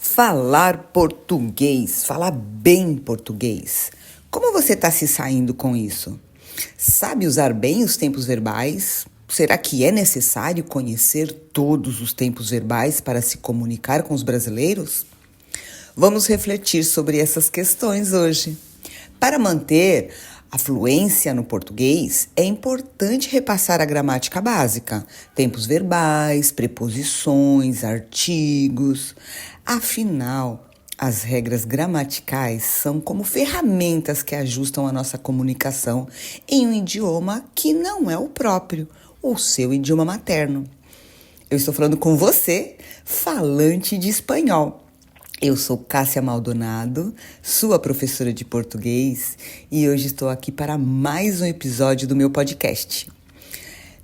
Falar português, falar bem português. Como você está se saindo com isso? Sabe usar bem os tempos verbais? Será que é necessário conhecer todos os tempos verbais para se comunicar com os brasileiros? Vamos refletir sobre essas questões hoje. Para manter a fluência no português, é importante repassar a gramática básica, tempos verbais, preposições, artigos. Afinal, as regras gramaticais são como ferramentas que ajustam a nossa comunicação em um idioma que não é o próprio, o seu idioma materno. Eu estou falando com você, falante de espanhol. Eu sou Cássia Maldonado, sua professora de português, e hoje estou aqui para mais um episódio do meu podcast.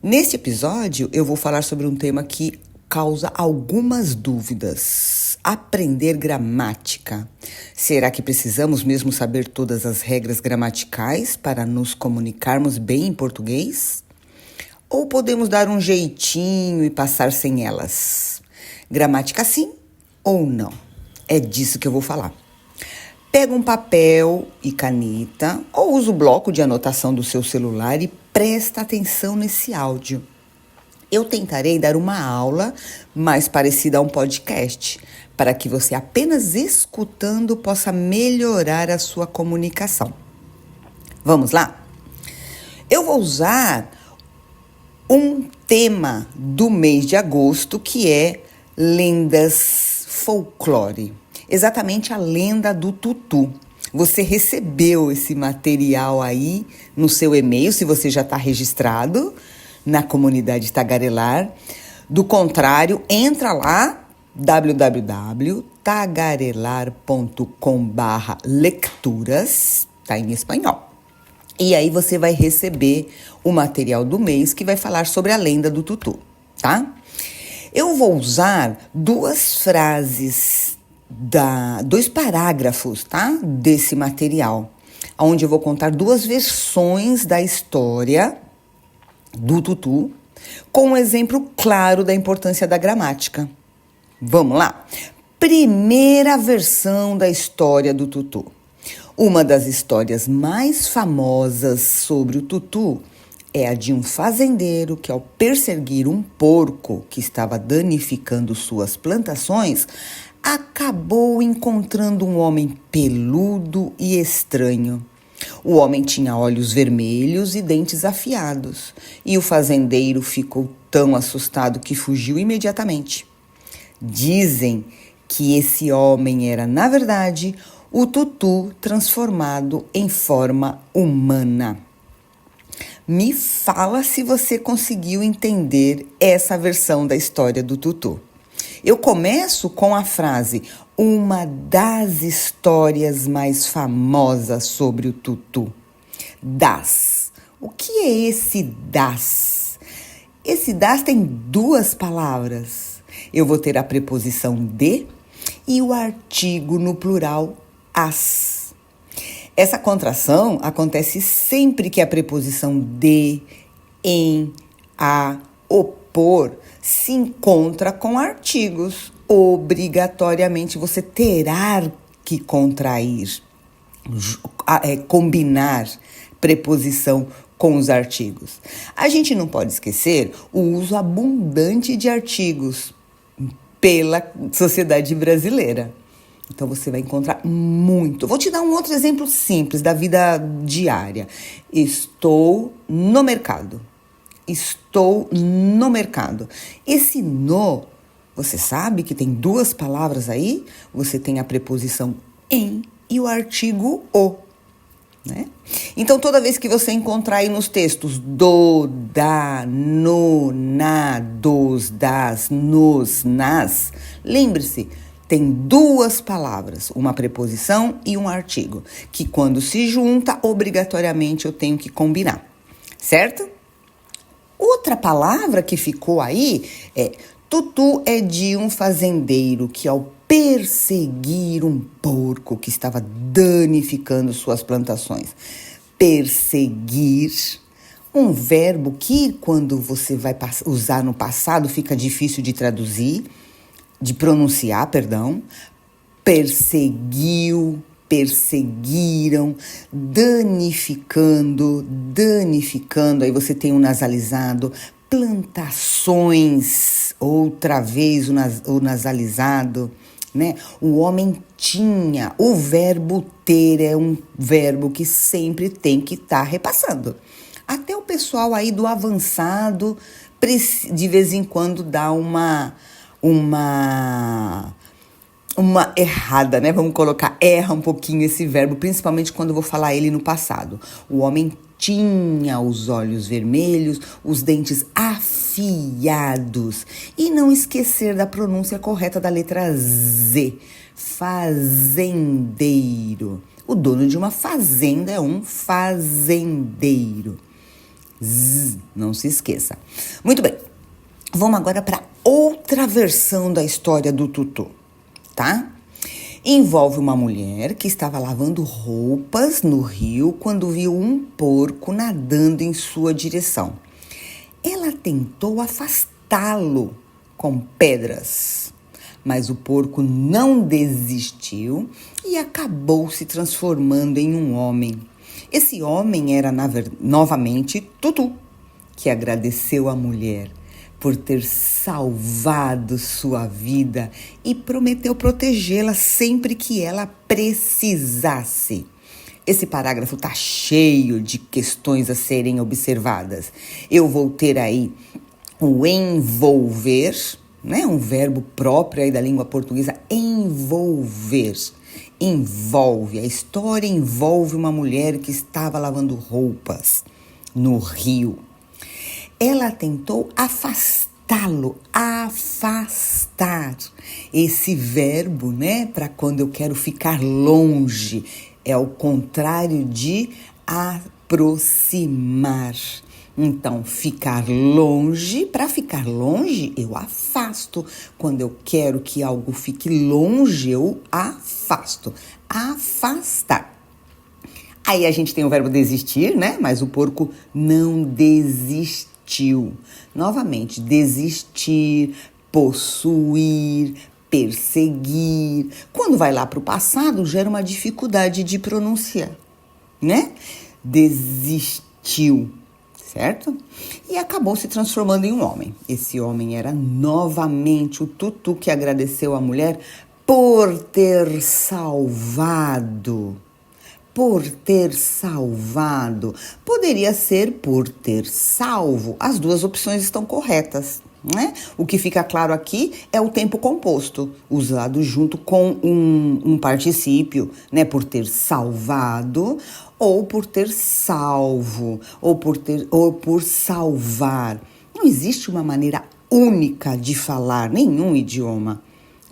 Neste episódio, eu vou falar sobre um tema que causa algumas dúvidas. Aprender gramática. Será que precisamos mesmo saber todas as regras gramaticais para nos comunicarmos bem em português? Ou podemos dar um jeitinho e passar sem elas? Gramática sim ou não? É disso que eu vou falar. Pega um papel e caneta ou usa o bloco de anotação do seu celular e presta atenção nesse áudio. Eu tentarei dar uma aula mais parecida a um podcast, para que você apenas escutando possa melhorar a sua comunicação. Vamos lá? Eu vou usar um tema do mês de agosto que é lendas folclore, exatamente a lenda do tutu. Você recebeu esse material aí no seu e-mail, se você já está registrado na comunidade Tagarelar. Do contrário, entra lá, www.tagarelar.com/lecturas, tá em espanhol. E aí você vai receber o material do mês que vai falar sobre a lenda do tutu, tá? Eu vou usar dois parágrafos, tá? Desse material, onde eu vou contar duas versões da história do tutu, com um exemplo claro da importância da gramática. Vamos lá? Primeira versão da história do tutu. Uma das histórias mais famosas sobre o tutu é a de um fazendeiro que, ao perseguir um porco que estava danificando suas plantações, acabou encontrando um homem peludo e estranho. O homem tinha olhos vermelhos e dentes afiados, e o fazendeiro ficou tão assustado que fugiu imediatamente. Dizem que esse homem era, na verdade, o tutu transformado em forma humana. Me fala se você conseguiu entender essa versão da história do tutu. Eu começo com a frase, uma das histórias mais famosas sobre o tutu. Das. O que é esse das? Esse das tem duas palavras. Eu vou ter a preposição de e o artigo no plural as. Essa contração acontece sempre que a preposição de, em, a, opor se encontra com artigos. Obrigatoriamente você terá que contrair, combinar preposição com os artigos. A gente não pode esquecer o uso abundante de artigos pela sociedade brasileira. Então, você vai encontrar muito. Vou te dar um outro exemplo simples da vida diária. Estou no mercado. Estou no mercado. Esse no, você sabe que tem duas palavras aí? Você tem a preposição em e o artigo o, né? Então, toda vez que você encontrar aí nos textos do, da, no, na, dos, das, nos, nas, lembre-se, tem duas palavras, uma preposição e um artigo, que quando se junta, obrigatoriamente eu tenho que combinar, certo? Outra palavra que ficou aí é tutu é de um fazendeiro que, ao perseguir um porco que estava danificando suas plantações. Perseguir, um verbo que, quando você vai usar no passado, fica difícil de traduzir, de pronunciar, perdão. perseguiu, perseguiram, danificando, aí você tem o nasalizado, plantações, outra vez o nasalizado, né? O homem tinha, o verbo ter é um verbo que sempre tem que estar repassando. Até o pessoal aí do avançado, de vez em quando dá uma errada, né? Vamos colocar, erra um pouquinho esse verbo, principalmente quando eu vou falar ele no passado. O homem tinha os olhos vermelhos, os dentes afiados. E não esquecer da pronúncia correta da letra Z. Fazendeiro. O dono de uma fazenda é um fazendeiro. Não se esqueça. Muito bem, vamos agora para outra versão da história do tutu, tá? Envolve uma mulher que estava lavando roupas no rio quando viu um porco nadando em sua direção. Ela tentou afastá-lo com pedras, mas o porco não desistiu e acabou se transformando em um homem. Esse homem era, novamente, Tutu, que agradeceu a mulher por ter salvado sua vida e prometeu protegê-la sempre que ela precisasse. Esse parágrafo está cheio de questões a serem observadas. Eu vou ter aí o envolver, né? Um verbo próprio aí da língua portuguesa, envolver. Envolve, a história envolve uma mulher que estava lavando roupas no rio. Ela tentou afastá-lo, afastar. Esse verbo, né, para quando eu quero ficar longe, é o contrário de aproximar. Então, ficar longe, para ficar longe, eu afasto. Quando eu quero que algo fique longe, eu afasto. Afastar. Aí a gente tem o verbo desistir, né? Mas o porco não desistiu. Novamente, desistir, possuir, perseguir. Quando vai lá para o passado, gera uma dificuldade de pronunciar, né? Desistiu. Certo? E acabou se transformando em um homem. Esse homem era novamente o Tutu que agradeceu a mulher por ter salvado. Por ter salvado. Poderia ser por ter salvo. As duas opções estão corretas, né? O que fica claro aqui é o tempo composto, usado junto com um particípio, né? Por ter salvado, ou por ter salvo, ou por salvar. Não existe uma maneira única de falar nenhum idioma.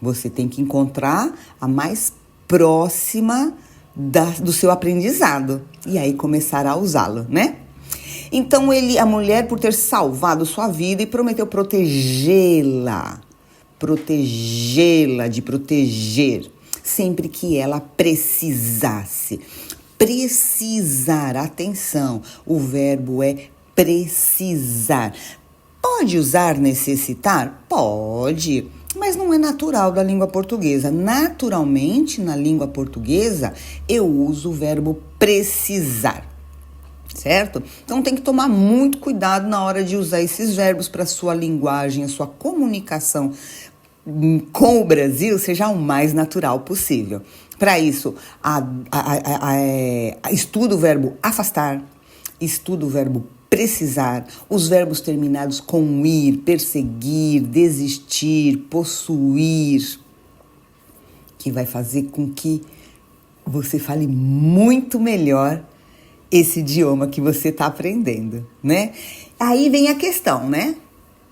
Você tem que encontrar a mais próxima do seu aprendizado e aí começar a usá-lo, né? Então a mulher, por ter salvado sua vida e prometeu protegê-la, de proteger, sempre que ela precisasse. Precisar, atenção, o verbo é precisar. Pode usar necessitar? Pode, mas não é natural da língua portuguesa. Naturalmente, na língua portuguesa, eu uso o verbo precisar, certo? Então tem que tomar muito cuidado na hora de usar esses verbos para a sua linguagem, a sua comunicação com o Brasil seja o mais natural possível. Para isso, estuda o verbo afastar, estuda o verbo precisar, os verbos terminados com ir, perseguir, desistir, possuir, que vai fazer com que você fale muito melhor esse idioma que você está aprendendo, né? Aí vem a questão, né?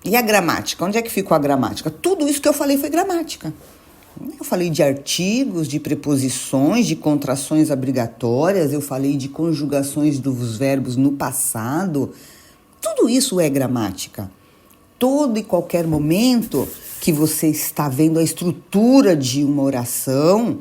E a gramática? Onde é que ficou a gramática? Tudo isso que eu falei foi gramática. Eu falei de artigos, de preposições, de contrações obrigatórias, eu falei de conjugações dos verbos no passado. Tudo isso é gramática. Todo e qualquer momento que você está vendo a estrutura de uma oração,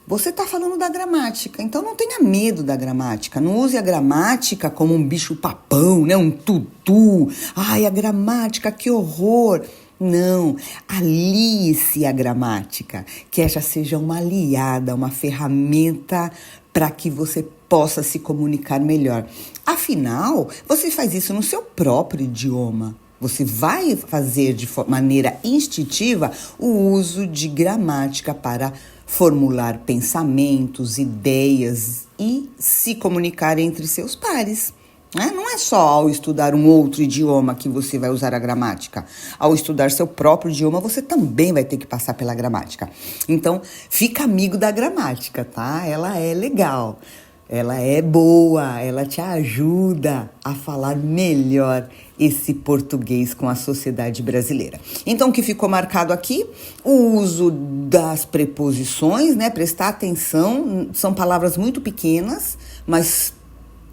você está falando da gramática. Então não tenha medo da gramática. Não use a gramática como um bicho papão, né? Um tutu. Ai, a gramática, que horror. Não, alie-se à gramática, que esta seja uma aliada, uma ferramenta para que você possa se comunicar melhor. Afinal, você faz isso no seu próprio idioma. Você vai fazer de maneira instintiva o uso de gramática para formular pensamentos, ideias e se comunicar entre seus pares. Não é só ao estudar um outro idioma que você vai usar a gramática. Ao estudar seu próprio idioma, você também vai ter que passar pela gramática. Então, fica amigo da gramática, tá? Ela é legal, ela é boa, ela te ajuda a falar melhor esse português com a sociedade brasileira. Então, o que ficou marcado aqui? O uso das preposições, né? Prestar atenção, são palavras muito pequenas, mas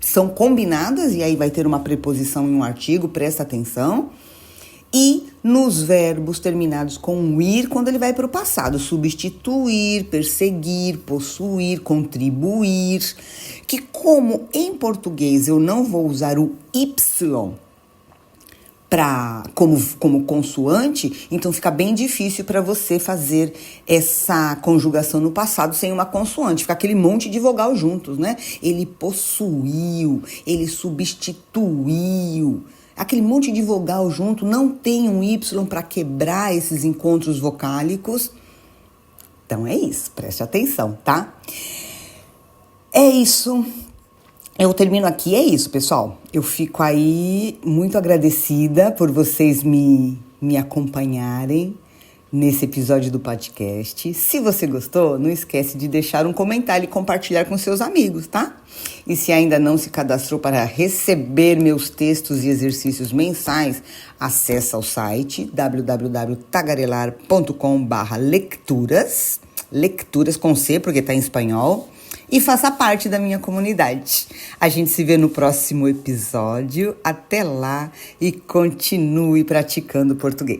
são combinadas, e aí vai ter uma preposição em um artigo, presta atenção. E nos verbos terminados com ir, quando ele vai para o passado, substituir, perseguir, possuir, contribuir, que como em português eu não vou usar o Y como consoante, então fica bem difícil para você fazer essa conjugação no passado sem uma consoante, fica aquele monte de vogal juntos, né? Ele possuiu, ele substituiu, aquele monte de vogal junto, não tem um Y para quebrar esses encontros vocálicos. Então é isso, preste atenção, tá? É isso. Eu termino aqui, é isso, pessoal. Eu fico aí muito agradecida por vocês me acompanharem nesse episódio do podcast. Se você gostou, não esquece de deixar um comentário e compartilhar com seus amigos, tá? E se ainda não se cadastrou para receber meus textos e exercícios mensais, acessa o site www.tagarelar.com/lecturas, lecturas com C, porque está em espanhol, e faça parte da minha comunidade. A gente se vê no próximo episódio. Até lá e continue praticando português.